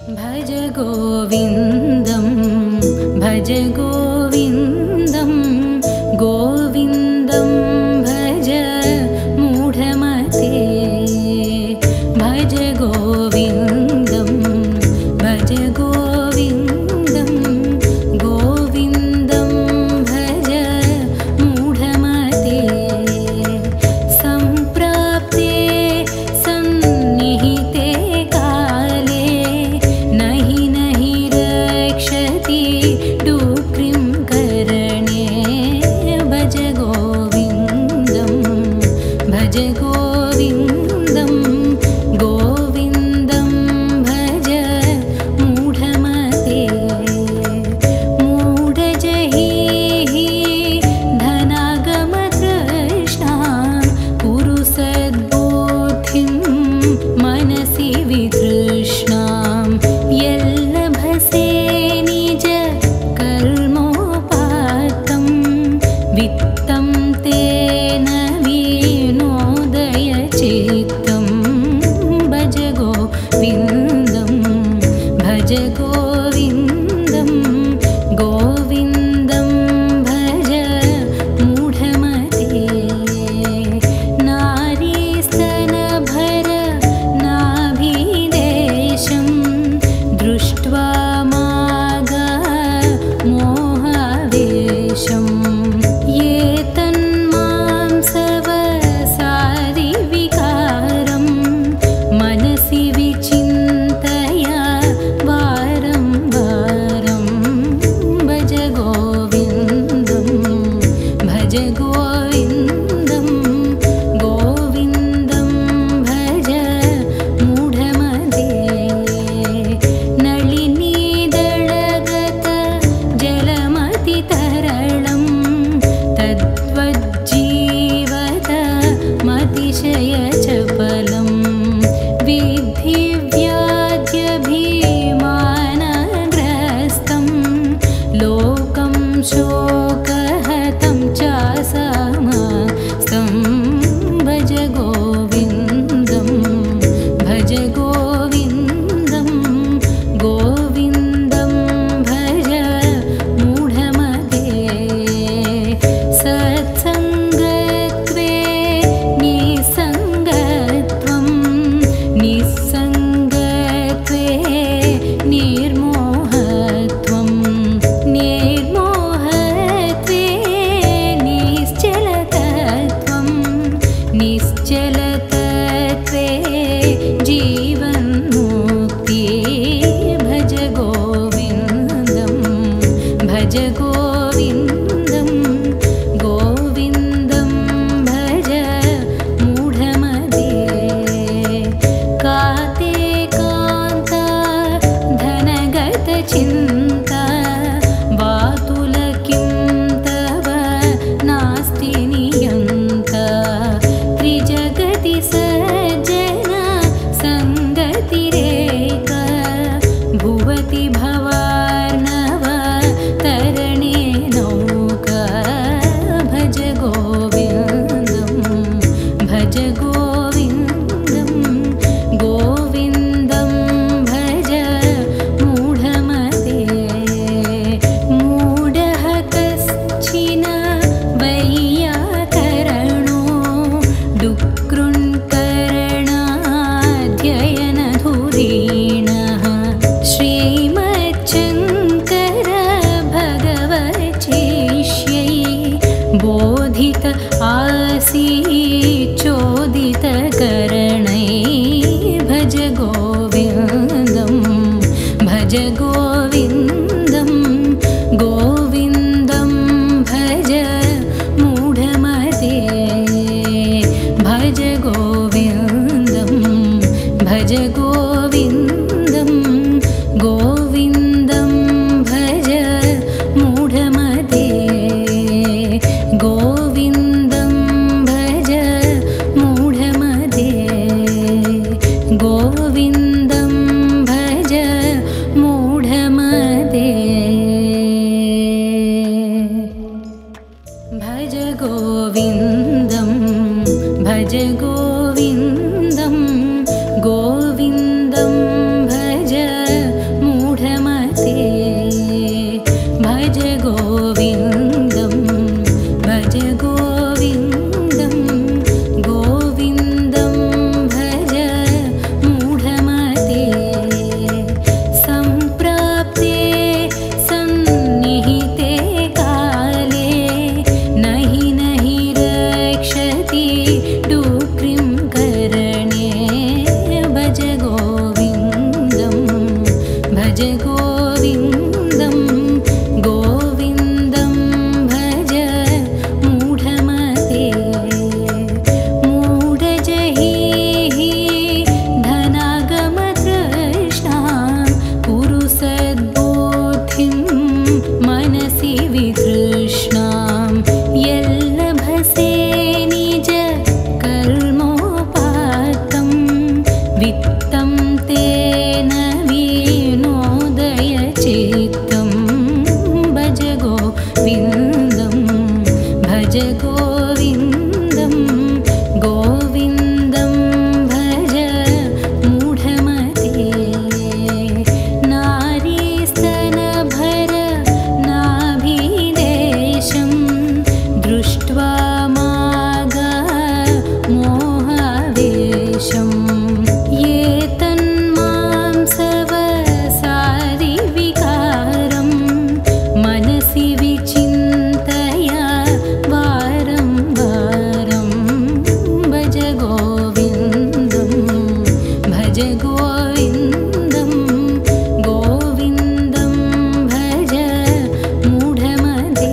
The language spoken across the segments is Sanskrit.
भज गोविन्दं भज गोविन्दं गोविन्दं भज मूढमते भज गोविन्दं भज गोविन्दं गोविन्दं भज मूढमते सम्प्राप्ते सन्निहिते काले नहि नहि रक्षति डुक्रिं करणे भज गोविन्दं भज गोविन्दं गोविन्दं भज मूढमते मूढजहिहि धनागमतृष्णां कुरु सद्बुद्धिं मनसि वितृष्णां यल्लभसे निज कर्मोपात्तं वित्तं तेन विनोदय चित्तं भज गोविन्दं भज गोविन्दं गोविन्दं भज मूढमते नारीस्तनभर नाभिदेशं दृष्ट्वा मागा मोहावेशं ये तन्मांसवसादिविकारं मनसि विचिन्तय वारं वारं भज गोविन्दं भज गोविन्दं गोविन्दं भज मूढमते नलिनीदळगत जलमतितरलं तद्वज्जीवत मतिशयचपलं विद्धि व्याज्यभिमानग्रस्तं लोकं शोकहतं च समस्तं भज गोविन्दं भज गोविन्दं गोविन्दं भज मूढमते सत्सङ्गत्वे निसङ्गत्वं निस्सङ्गत्वे निर्मोहत्वं निर्मोहत्वे निश्चलतत्वं निश्चलतत्वे जीवन्मुक्ति भज गोविन्दं भज गोविन्दं गोविन्दं भज मूढमते काते कान्ता धनगतचिन्ता वातुलकिं तव नास्ति नियन्ता त्रिजगति सज्जन सङ्गतिरेक भुवति भवार्णव तरणे नौका भज गोविन्दं भज गोविन्दं गोविन्दं भज मूढमते मूढः कश्चिन वैयाकरणो डुक्कृन्करणाध्ययनधुरीणः श्रीमच्छङ्कर भगवच्चिष्यै बोधित आसीच्चोदितकरणै भज गोविन्दं भज गोविन्दं गोविन्दं भज मूढमते भज गोविन्दं भज गोविन्दं गोविन्दं भज मूढमते गोविन्दं भज मूढमते गोविन्दं भज मूढमते। भज गोविन्दं गोविन्दं भज मूढमते मूढजहिः धनागमतृष्णां कुरु सद्बुद्धिं मनसि वितृष्णां यल्लभसे निज कर्मोपात्तं वित्तं तेन विनोदय चित्तं भज गोविन्दं भज गोविन्दं गोविन्दं भज मूढमते नारीस्तनभर नाभिदेशं दृष्ट्वा मागा मोहावेशं ये तन्मांसवसादिविकारं मनसि विचिन्तय वारं वारं भज गोविन्दं भज गोविन्दं गोविन्दं भज मूढमते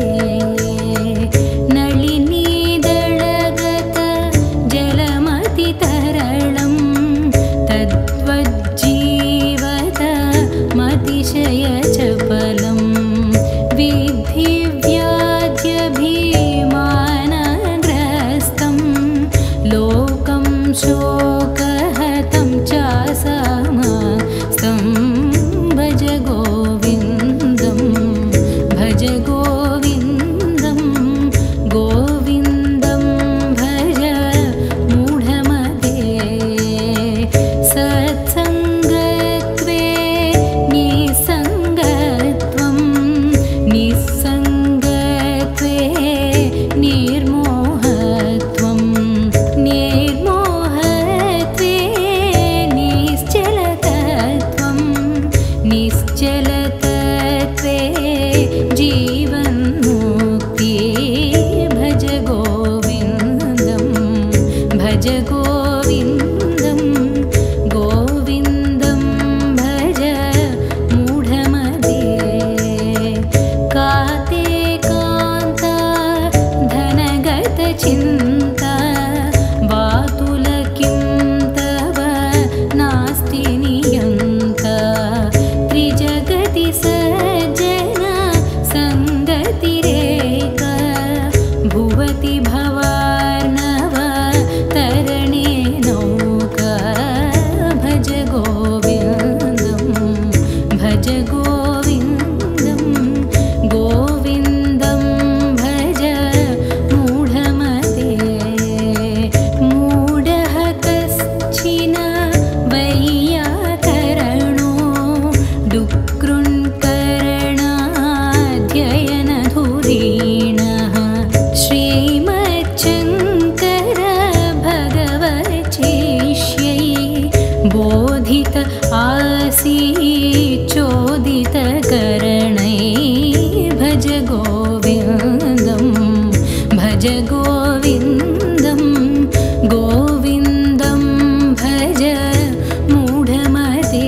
नलिनीदळगत जलमतितरलं तद्वज्जीवत मतिशयचपलं विद्धि व्याध्यभिमानग्रस्तं लोकं शोकहतं च समस्तं भज गोविन्दं भज गोविन्दं गोविन्दं भज मूढमते सत्सङ्गत्वे निसङ्गत्वं निस्सङ्गत्वे निर्मोहत्वं निर्मोहत्वे निश्चलतत्वं निश्चलतत्वे जीवन्मुक्ति भज गोविन्दं भज गोविन्दं गोविन्दं भज मूढमते काते कान्ता धनगतचिन्ता वातुलकिं तव नास्ति नियन्ता त्रिजगति सज्जन सङ्गतिरेक भुवति भवार्णव तरणे नौका भज गोविन्दं भज गोविन्दं गोविन्दं भज मूढमते मूढः कश्चिन वैयाकरणो डुक्कृन्करणाध्ययनधुरीणः श्रीमच्छङ्कर भगवच्छिष्यै बोधित आसीच्चोदितकरणै भज गोविन्दं भज गोविन्दं गोविन्दं भज मूढमते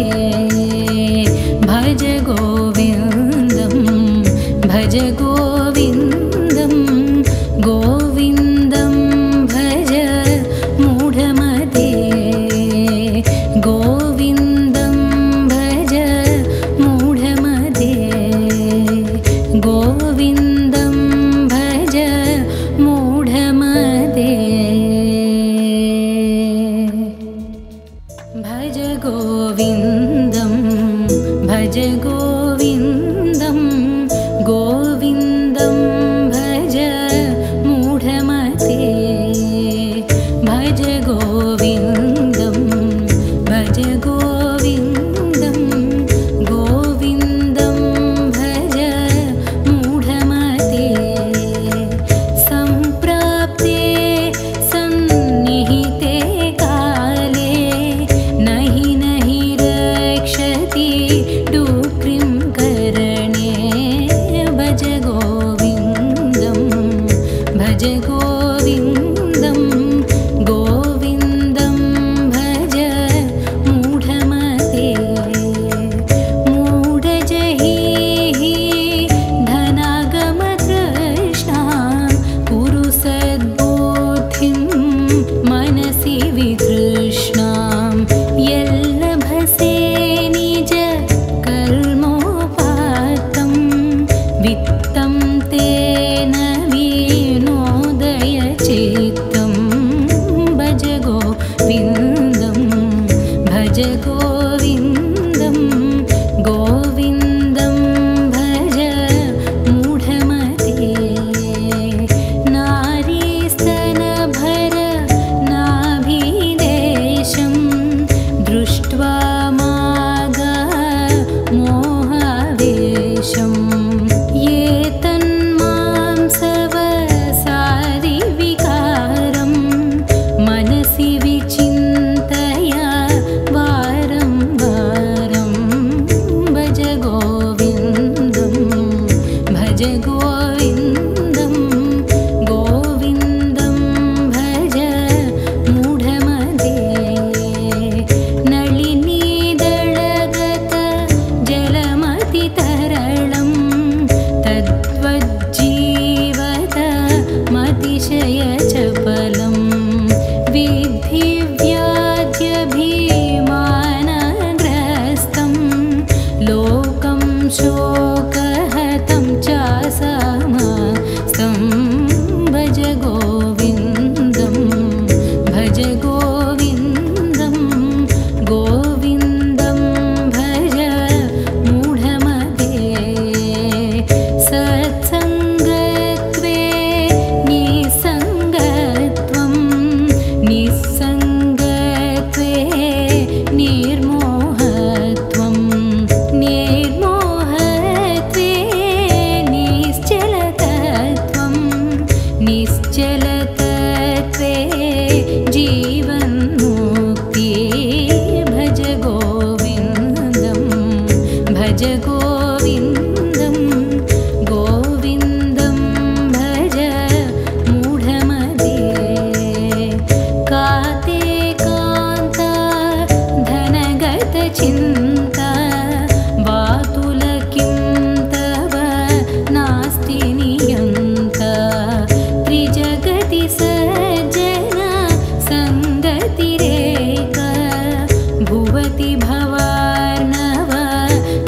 भज गोविन्दं भज गोविन्दं गोविन्दं भज मूढमते गोविन्दं भज मूढमते गोविन्दं भज मूढमते भज गोविन्दं भज गोविन्दं गोविन्दं भज मूढमते भज गोविन्दं भज गोविन्दं गोविन्दं भज मूढमते सम्प्राप्ते सन्निहिते काले नहि नहि रक्षति डुक्रिं शोकहतं चासमस्तं भज गोविन्दं भज गोविन्दं गोविन्दं भज मूढमते सत्सङ्गत्वे निसङ्गत्वं निस्सङ्गत्वे निर्मोहत्वं निर्मोहत्वे निश्चलतत्वं निश्चलतत्वे जीवन्मुक्ति भज गोविन्दं भज गोविन्दं गोविन्दं भज मूढमते काते कान्ता धनगतचिन्ता वातुलकिं तव नास्ति नियन्ता त्रिजगति सज्जन सङ्गतिरेक भुवति भवार्णव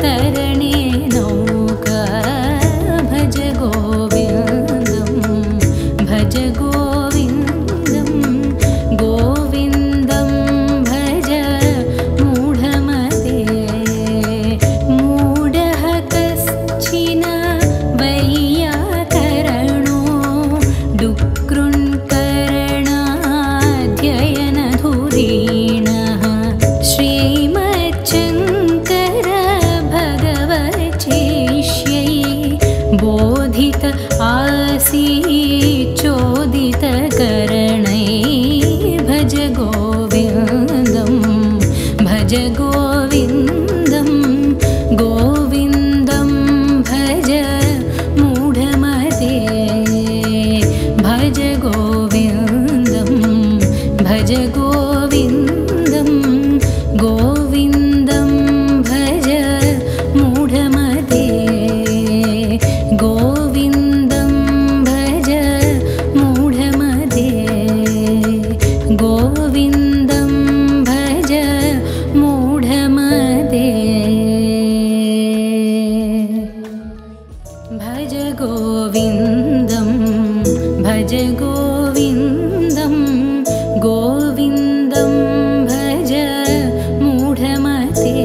तरणे नौका भज गोविन्दं भज गोविन्दं गोविन्दं भज मूढमते मूढः कश्चिन वैयाकरणो डुक्कृन्करणाध्ययनधुरीणः श्रीमच्छङ्कर भगवच्चिष्यै बोधित आसीच्चोदितकरणै भज गोविन्दं भज गोविन्दं गोविन्दं भज मूढमते भज गोविन्दं भज गोविन्दं गोविन्दं भज मूढमते गोविन्दं भज मूढमते गोविन्दं भज मूढमते भज गोविन्दं भज गोविन्दं गोविन्दं भज मूढमते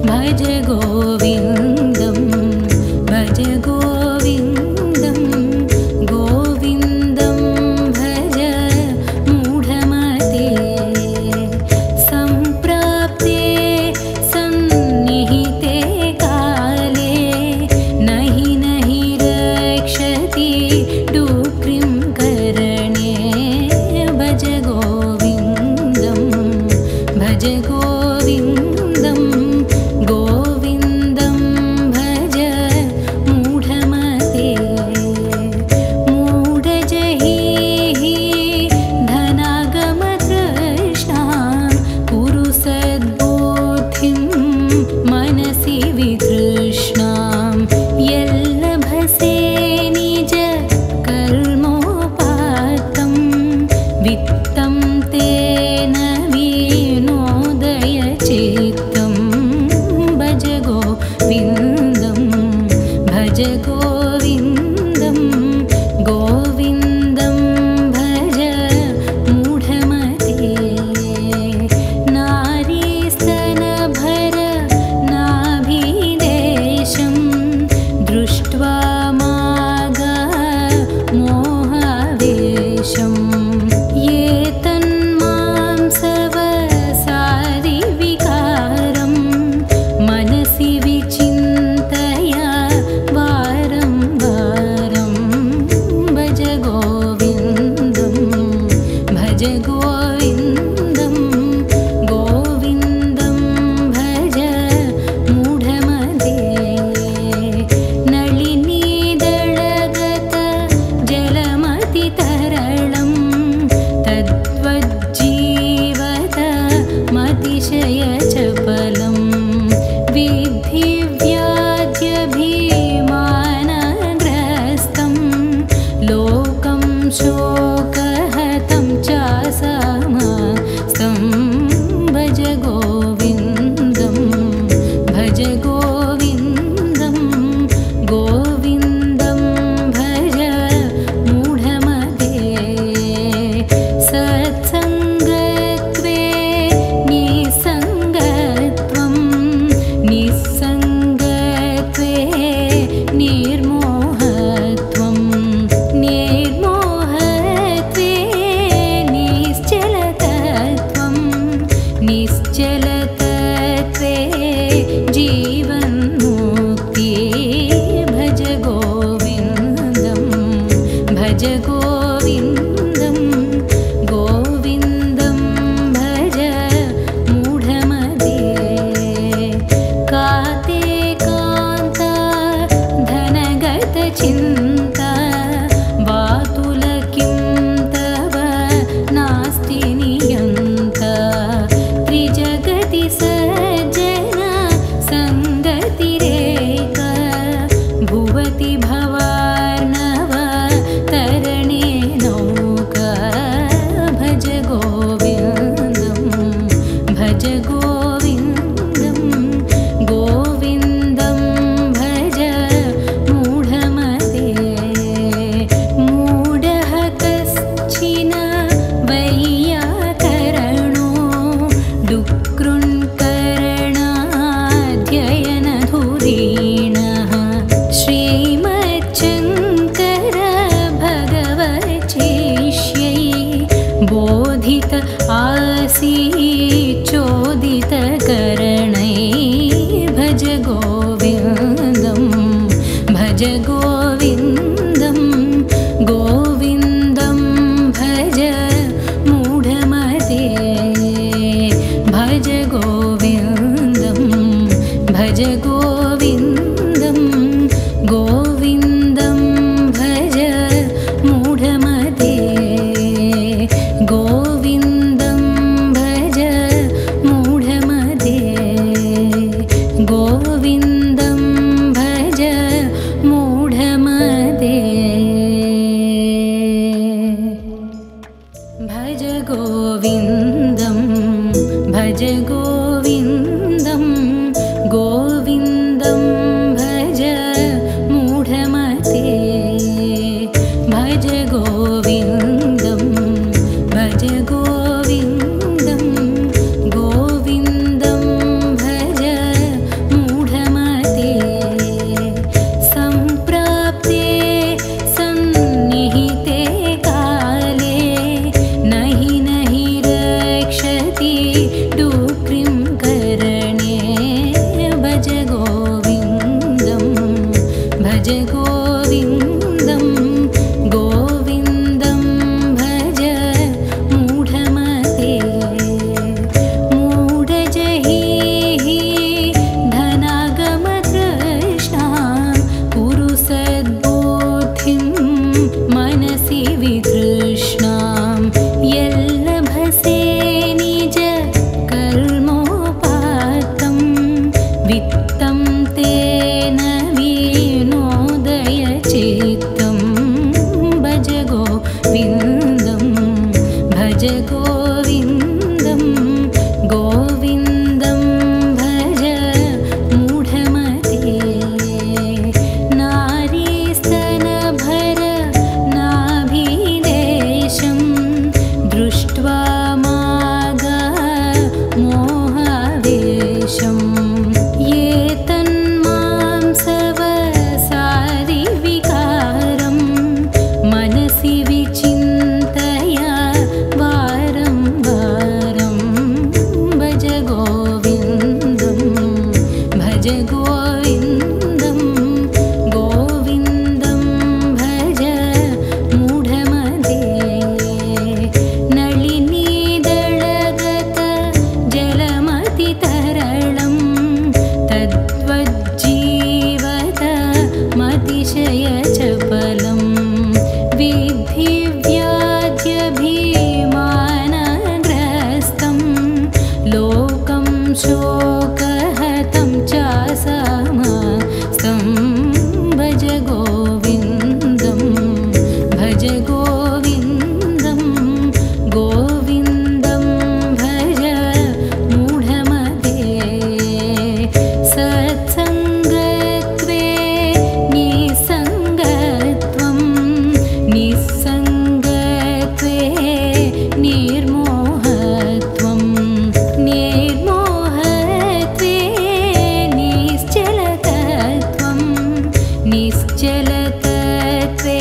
भज गोविन्दं भज गोविन्दं गोविन्दं भज मूढमते सम्प्राप्ते सन्निहिते काले नहि नहि रक्षति डुक्रिं करणे भज गोविन्दं भज गोविन्दं गोविन्दं भज मूढमते मूढजहिः धनागमतृष्णां कुरु सद्बुद्धिं मनसि वितृष्णां यल्लभसे निज कर्मोपात्तं वित्तं तेन विनोदय चित्तं भज गोविन्दं भज गोविन्दं गोविन्दं भज मूढमते नारीस्तनभर नाभिदेशं दृष्ट्वा मागा मोहावेशं ये तन्मांसवसादिविकारं मनसि विचिन्तय वारं वारं भज गोविन्दं भज गोविन्दं गोविन्दं भज मूढमते नलिनीदळगत जलमतितरलं तद्वज्जीवत मतिशयचपलं विद्धि व्याध्यभिमानग्रस्तं लोकं शोकहतं चासमस्तं भज गोविन्दं भज गोविन्दं भज गोविन्दं भज गोविन्दं गोविन्दं भज मूढमते भज गोविन्दं भज गोविन्दं गोविन्दं भज मूढमते गोविन्दं भज मूढमते गोविन्दं भज मूढमते भज गोविन्दं भज गोविन्दं गोविन्दं भज मूढमते भज गोविन्दं भज गोविन्दं गोविन्दं भज मूढमते सम्प्राप्ते सन्निहिते काले नहि नहि रक्षति डुक्रिं करणे भज गोविन्दं भज गोविन्दं गोविन्दं भज मूढमते मूढजहिः धनागमतृष्णां कुरु सद्बुद्धिं मनसि वितृष्णां यल्लभसे निज कर्मोपात्तं वित्तं तेन विनोदय चित्तं भज गोविन्दं भज गोविन्दं गोविन्दं भज मूढमते नारीस्तनभर नाभिदेशं दृष्ट्वा मागा मोहावेशं ये तन्मांसवसादिविकारं मनसि विचिन्तय वारं वारं भज गोविन्दं भज गोविन्दं गोविन्दं भज मूढमते नलिनीदळगत जलमतितरलं तद्वज्जीवत मतिशयचपलं विद्धि व्याध्यभिमानग्रस्तं लोकं शोकहतं चासमस्तं भज गोविन्दं भज गोविन्दं गोविन्दं भज मूढमते सत्सङ्गत्वे निसङ्गत्वं निस्सङ्गत्वे निर्मोहत्वं निर्मोहत्वे निश्चलतत्वं निश्चलतत्वे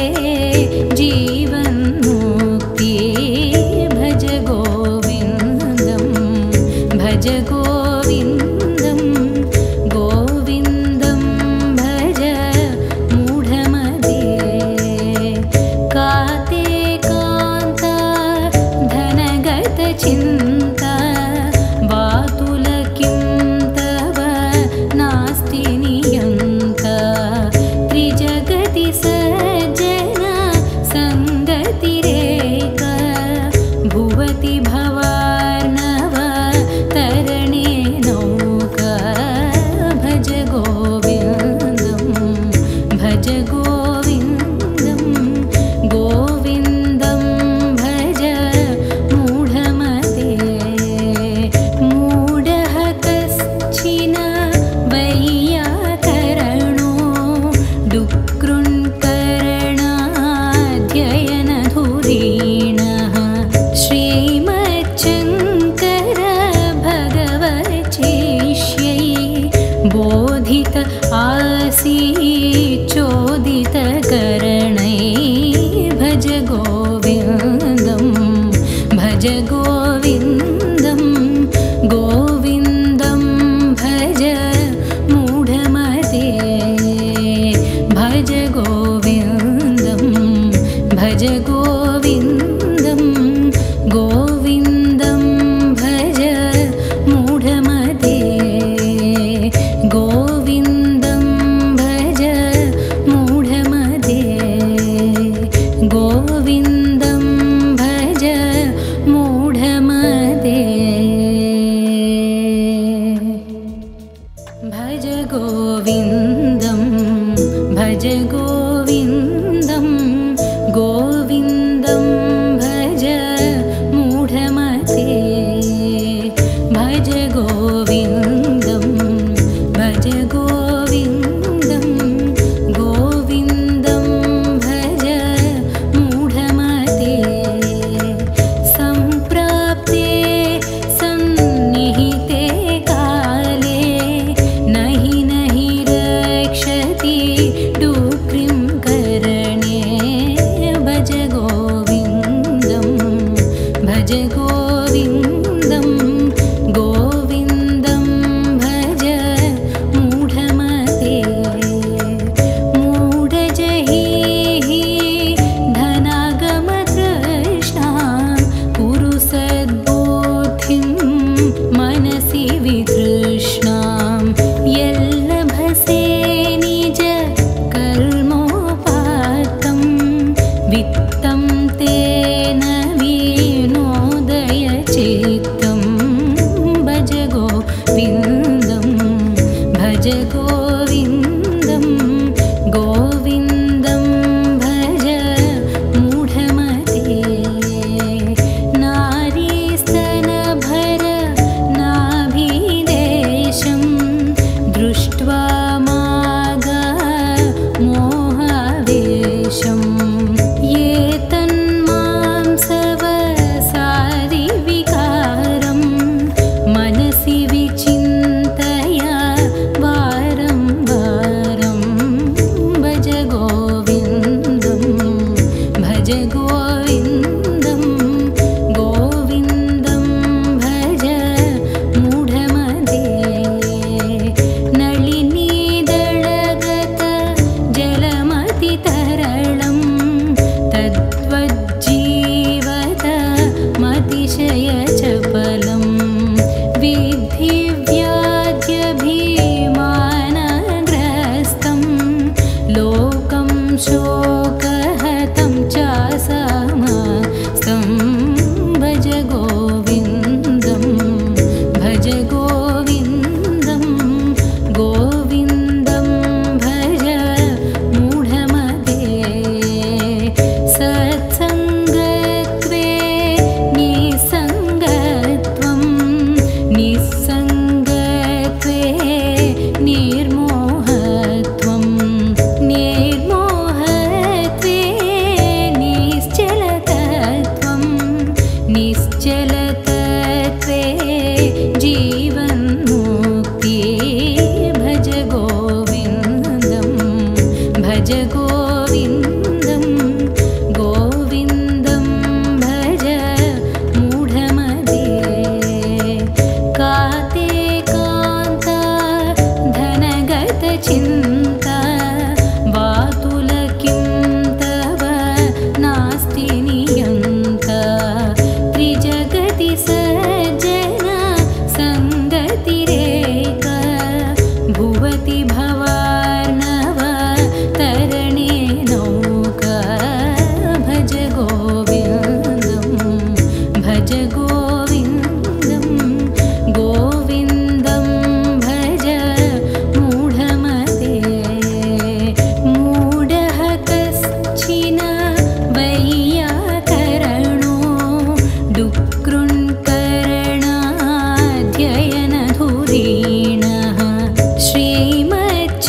जीवन्मुक्ति भज गोविन्दं भज गोविन्दं गोविन्दं भज मूढमते काते कान्ता धनगतचिन्ता वातुलकिं तव नास्ति नियन्ता त्रिजगति सज्जन सङ्गतिरेक भुवति भवार्णव तरणे नौका भज गोविन्दं भज गोविन्दं गोविन्दं भज मूढमते मूढः कश्चिन वैयाकरणो डुक्कृन्करणाध्ययनधुरीणः श्रीमच्छङ्कर भगवच्चिष्यै बोधित आसीच्चोदितकरणै भज गोविन्दं भज गोविन्दं गोविन्दं भज भज गोविन्दं भज गोविन्दं गोविन्दं भज मूढमते भज गोविन्दं भज गोविन्दं गोविन्दं भज मूढमते सम्प्राप्ते सन्निहिते काले नहि नहि रक्षति डुक्रिं करणे भज गोविन्दं भज गोविन्दं गोविन्दं भज मूढमते मूढजहिहि धनागमतृष्णां कुरु सद्बुद्धिं मनसि वितृष्णां यल्लभसे निज कर्मोपात्तं वित्तं तेन विनोदय चित्तं भज गोविन्दं भज गोविन्दं गोविन्दं भज मूढमते नारीस्तनभर नाभिदेशं दृष्ट्वा मागा मोहावेशं ये तन्मांसवसादिविकारं मनसि विचिन्तय वारं वारं भज गोविन्दं भज गोविन्दं गोविन्दं भज मूढमते नलिनीदळगत जलमतितरलं तद्वज्जीवत मतिशयचपलं विद्धि व्याज्यभिमानग्रस्तं लोकं शोकहतं चासमस्तं भज गोविन्दं भज गोविन्दं गोविन्दं भज मूढमते सत्सङ्गत्वे निसङ्गत्वं निस्सङ्गत्वे निर्मोहत्वं निर्मोहत्वे निश्चलतत्वं निश्चलतत्वे जीवन्मुक्ति भज गोविन्दं भज गोविन्दं गोविन्दं भज मूढमते काते कान्ता धनगतचिन्ता वातुलकिं तव नास्ति नियन्ता त्रिजगति सज्जन सङ्गतिरेक भुवति भवार्णव तरणे नौका भज गोविन्दं भज गोविन्दं गोविन्दं भज मूढमते मूढः कश्चिन वैयाकरणो डुक्कृन्करणाध्ययनधुरीणः श्रीमच्च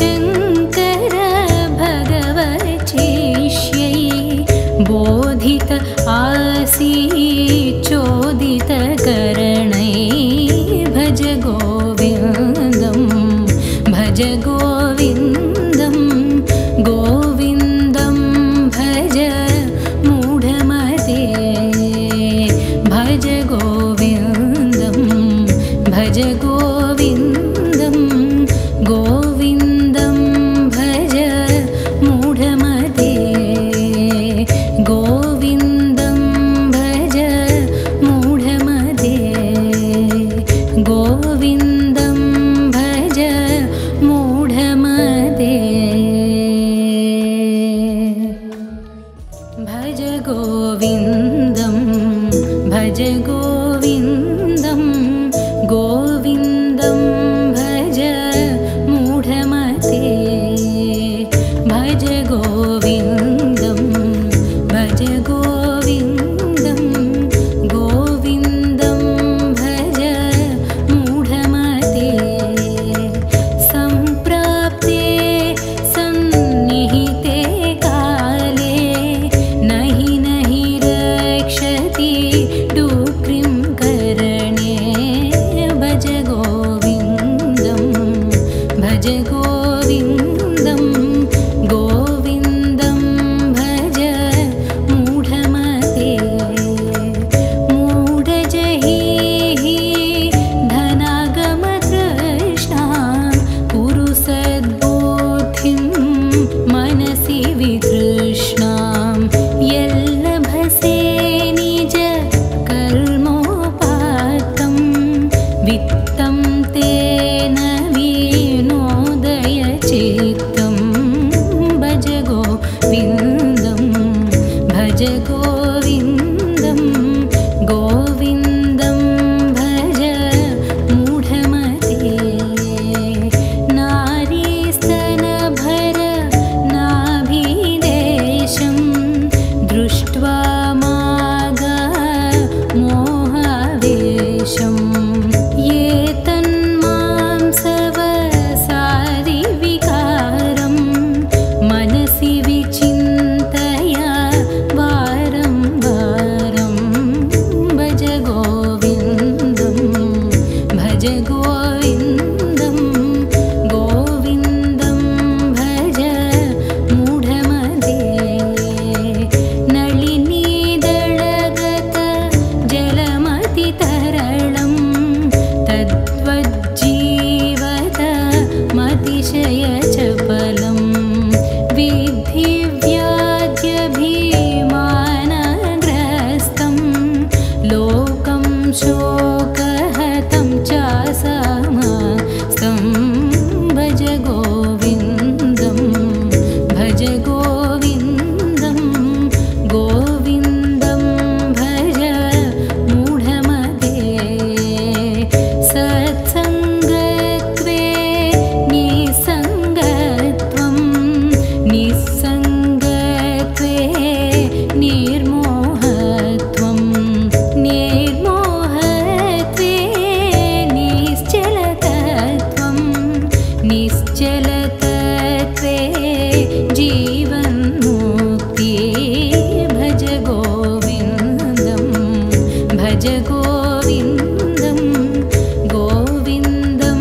भज गोविन्दं गोविन्दं भज मूढमते मूढजहिः धनागमतृष्णां कुरु सद्बुद्धिं मनसि वितृष्णां यल्लभसे निज कर्मोपात्तं वित्तं तेन विनोदय चित्तं भज गोविन्दं भज गोविन्दं गोविन्दं भज मूढमते नारीस्तनभर नाभिदेशं दृष्ट्वा मागा मोहावेशं ये तन्मांसवसादिविकारं मनसि विचिन्तय वारं वारं भज गोविन्दं भज गोविन्दं गोविन्दं भज मूढमते नलिनीदळगत जलमतितरलं तद्वज्जीवत मतिशयचपलं विद्धि व्याज्यभिमानग्रस्तं लोकं शोकहतं च समस्तं भज गोविन्दं भज गोविन्दं गोविन्दं भज मूढमते सत्सङ्गत्वे निसङ्गत्वं निस्सङ्गत्वे निर्मोहत्वं निर्मोहत्वे निश्चलतत्वं निश्चलतत्वे जीवन्मुक्ति भज गोविन्दं भज गोविन्दं गोविन्दं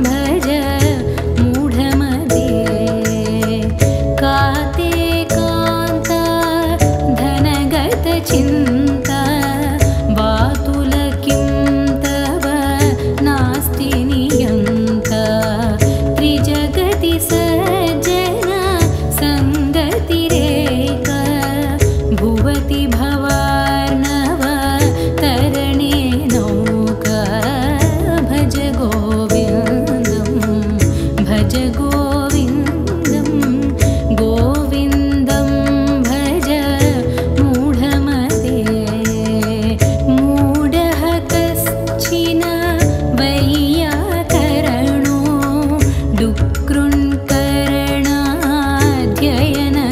भज मूढमते काते कान्ता धनगतचिन्ता वातुलकिं तव नास्ति नियन्ता त्रिजगति सज्जन सङ्गतिरेक भुवति भवार्णव तरणे नौका भज गोविन्दं भज गोविन्दं गोविन्दं भज मूढमते मूढः कश्चिन वैयाकरणो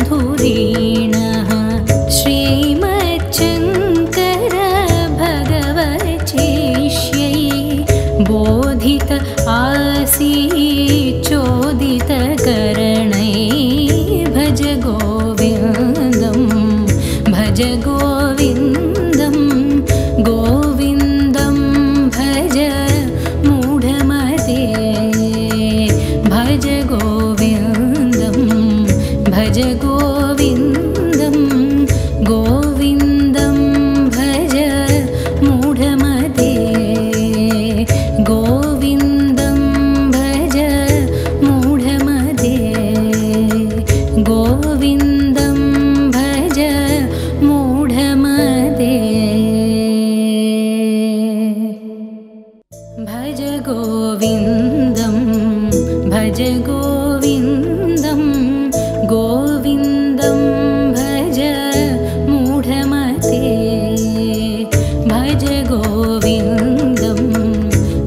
डुक्कृन्करणाध्ययनधुरीणः श्रीमच्छङ्कर भगवच्छिष्यै बोधित आसीच्चोदितकरणै भज गोविन्दं भज गोविन्दं गोविन्दं भज मूढमते भज गोविन्दं भज गोविन्दं गोविन्दं भज मूढमते गोविन्दं भज मूढमते गोविन्दं भज मूढमते भज गोविन्दं भज गोविन्दं गोविन्दं भज मूढमते भज गोविन्दं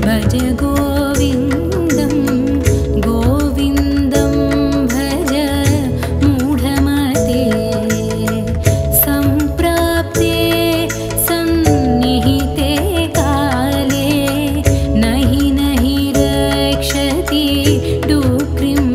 भज गोविन्दं गोविन्दं भज मूढमते सम्प्राप्ते सन्निहिते काले नहि नहि रक्षति डुक्रिं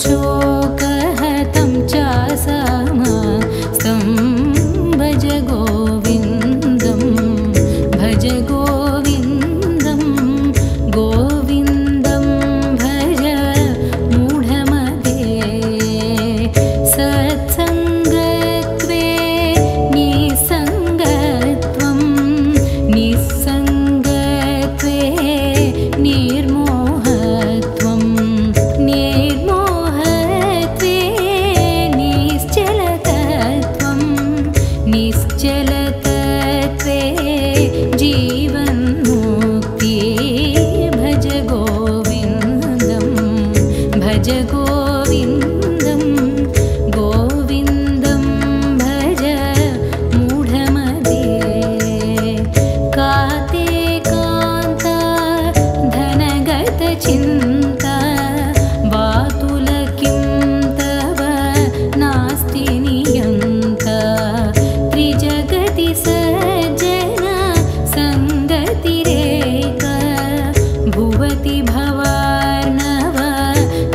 शोकहतं चासमस्तं भज गोविन्दं भज गोविन्दं गोविन्दं भज मूढमते सत्सङ्गत्वे निसङ्गत्वं निस्सङ्गत्वे निर्मोहत्वं निर्मोहत्वे निश्चलतत्वं निश्चलतत्वे जीवन्मुक्ति भज गोविन्दं भज गोविन्दं गोविन्दं भज मूढमते काते कान्ता धनगतचिन्ता वातुल किं तव नास्ति नियन्ता त्रिजगति सज्जन सङ्गतिरेक भुवति भवार्णव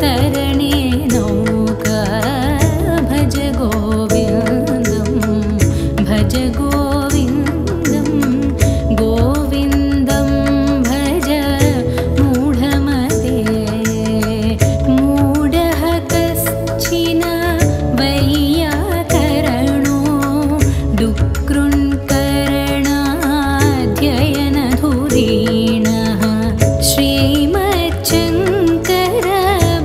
तरणे नौका भज गोविन्दं भज गोविन्दं गोविन्दं भज मूढमते मूढः कश्चिन वैयाकरणो डुक्कृन्करणाध्ययनधुरीणः श्रीमच्छङ्कर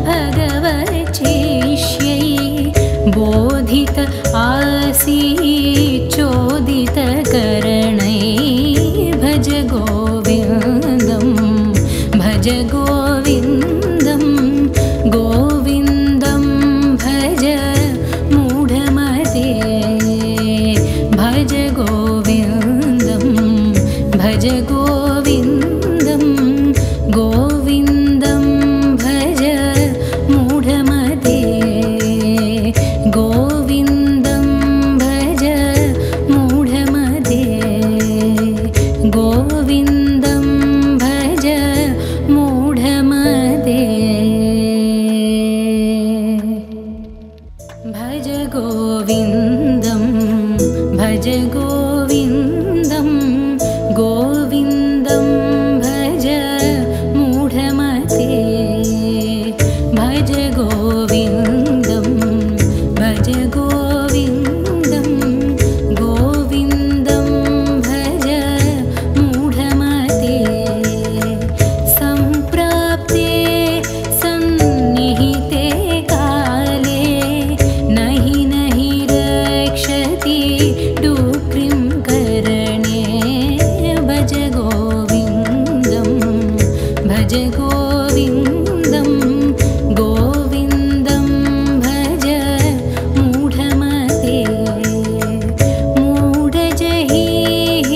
भगवच्चिष्यै बोधित आसीच्चोदितकरणै भज गोविन्दं भज गोविन्दं गोविन्दं भज मूढमते भज गोविन्दं भज गोविन्दं गोविन्दं भज मूढमते गोविन्दं भज मूढमते गोविन्दं भज मूढमते भज गोविन्दं भज गोविन्दं गोविन्दं भज मूढमते भज गोविन्दं भज गोविन्दं गोविन्दं भज मूढमते सम्प्राप्ते सन्निहिते काले नहि नहि रक्षति डुक्रिं करणे भज गोविन्दं भज गोविन्दं गोविन्दं भज मूढमते मूढजहिः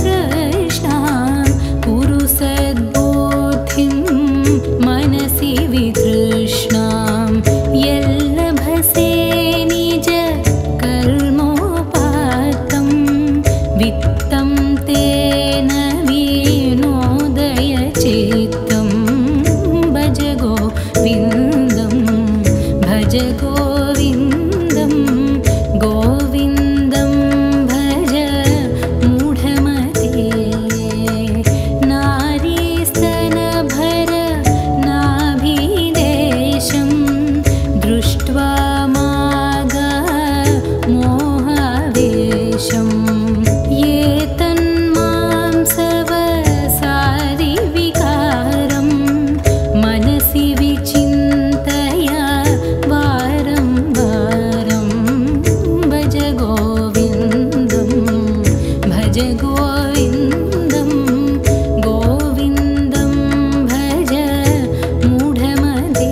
धनागमतृष्णां कुरु सद्बुद्धिं मनसि वितृष्णां यल्लभसे निज कर्मोपात्तं वित्तं तेन विनोदय चित्तं भज गोविन्दं भज गोविन्दं गोविन्दं भज मूढमते नारीस्तनभर नाभिदेशं दृष्ट्वा मागा मोहावेशं ये तन्मांसवसादिविकारं मनसि विचिन्तय वारं वारं भज गोविन्दं भज गोविन्दं गोविन्दं भज मूढमते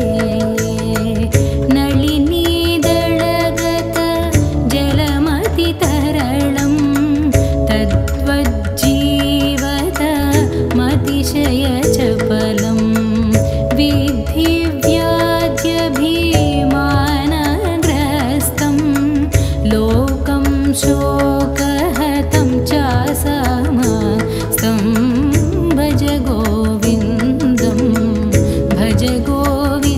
नलिनीदळगत जलमतितरलं तद्वज्जीवत मतिशयचपलं विद्धि व्याध्यभिमानग्रस्तं लोकं शोकहतं चासमस्तं भज गोविन्दं भज गोविन्दं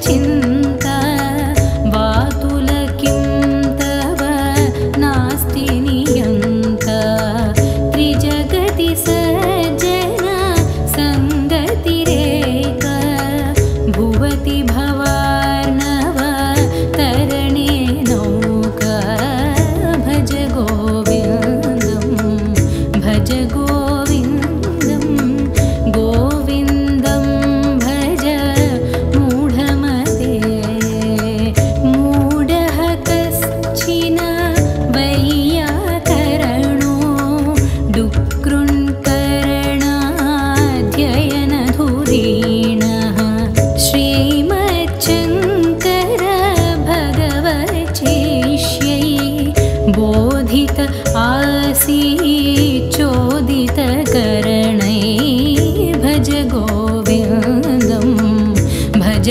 चिन्ता वातुलकिं तव नास्ति नियन्ता त्रिजगति सज्जना सङ्गतिरेका भुवति भवार्णव तरणे नौका भज गोविन्दं भज गोविन्दं गोविन्दं भज मूढमते मूढः कश्चिन वैयाकरणो डुक्कृन्करणाध्ययनधुरीणः श्रीमच्छङ्कर भगवच्चिष्यै बोधित आसीच्चोदितकरणै भज गोविन्दं भज